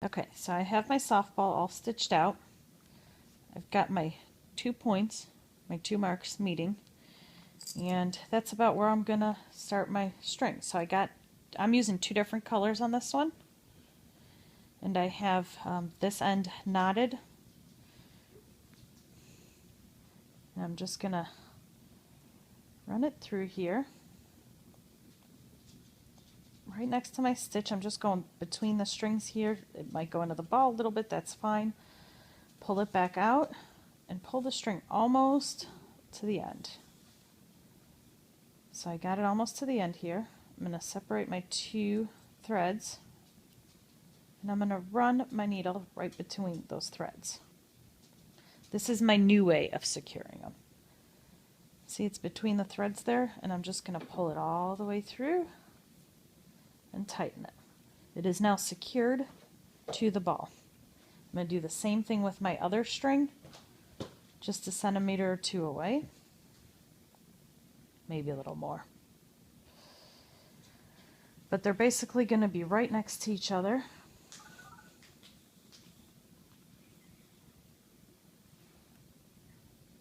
Okay, so I have my softball all stitched out. I've got my 2 points, my 2 marks meeting, and that's about where I'm gonna start my string. So I'm using 2 different colors on this one, and I have this end knotted, and I'm just gonna run it through here. Right next to my stitch, I'm just going between the strings here. It might go into the ball a little bit, that's fine. Pull it back out and pull the string almost to the end. So I got it almost to the end here. I'm going to separate my 2 threads, and I'm going to run my needle right between those threads. This is my new way of securing them. See, it's between the threads there, and I'm just going to pull it all the way through and tighten it. It is now secured to the ball. I'm going to do the same thing with my other string, just a centimeter or 2 away, maybe a little more. But they're basically going to be right next to each other.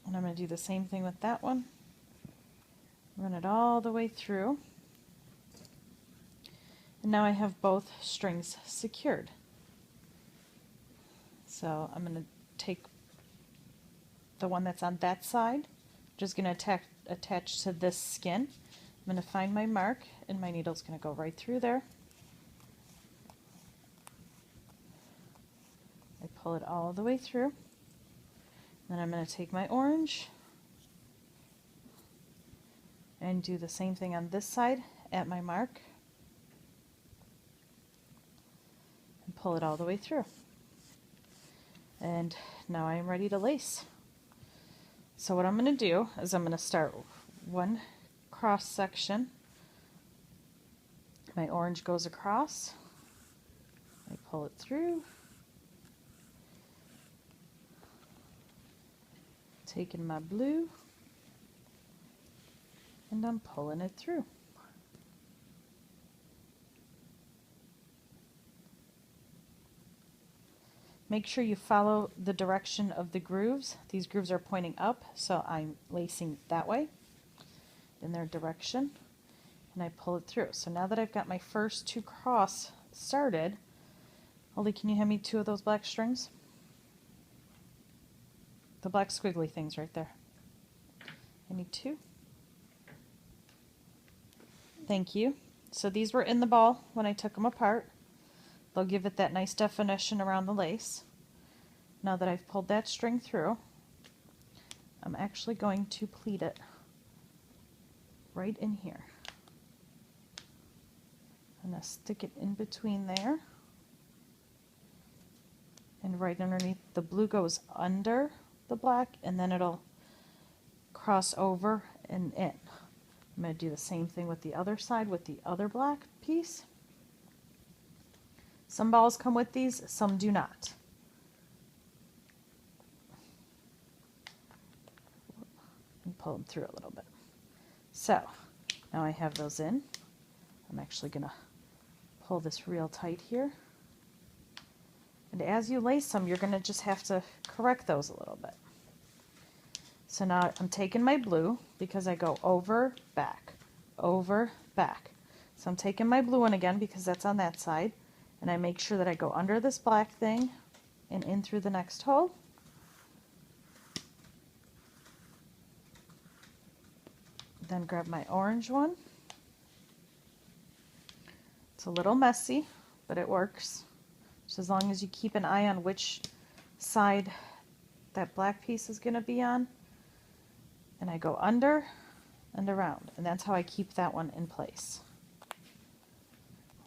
And I'm going to do the same thing with that one. Run it all the way through. And now I have both strings secured. So I'm going to take the one that's on that side, just going to attach to this skin. I'm going to find my mark, and my needle's going to go right through there. I pull it all the way through. Then I'm going to take my orange and do the same thing on this side at my mark and pull it all the way through. And now I am ready to lace. So what I'm going to do is I'm going to start one cross section. My orange goes across. I pull it through. Taking my blue, and I'm pulling it through. Make sure you follow the direction of the grooves. These grooves are pointing up, so I'm lacing that way in their direction, and I pull it through. So now that I've got my first 2 cross started, Holly, can you hand me 2 of those black strings? The black squiggly things right there. I need 2. Thank you. So these were in the ball when I took them apart. They'll give it that nice definition around the lace. Now that I've pulled that string through, I'm actually going to pleat it right in here. I'm going to stick it in between there, and right underneath. The blue goes under the black, and then it'll cross over and in. I'm going to do the same thing with the other side with the other black piece. Some balls come with these, some do not. And pull them through a little bit. So now I have those in. I'm actually going to pull this real tight here. And as you lace them, you're going to just have to correct those a little bit. So now I'm taking my blue, because I go over, back, over, back. So I'm taking my blue one again because that's on that side, and I make sure that I go under this black thing and in through the next hole. Then grab my orange one. It's a little messy, but it works. So as long as you keep an eye on which side that black piece is going to be on. And I go under and around, and that's how I keep that one in place.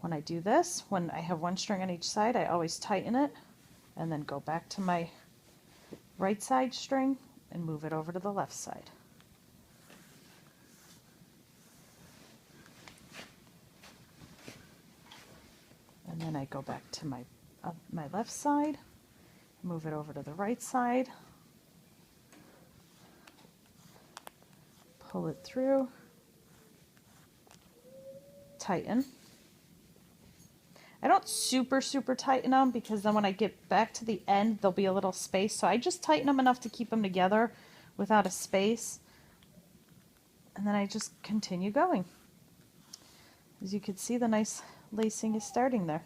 When I do this, when I have one string on each side, I always tighten it and then go back to my right side string and move it over to the left side. And then I go back to my left side, move it over to the right side, pull it through, tighten. I don't super tighten them because then when I get back to the end there'll be a little space, so I just tighten them enough to keep them together without a space, and then I just continue going. As you can see, the nice lacing is starting there.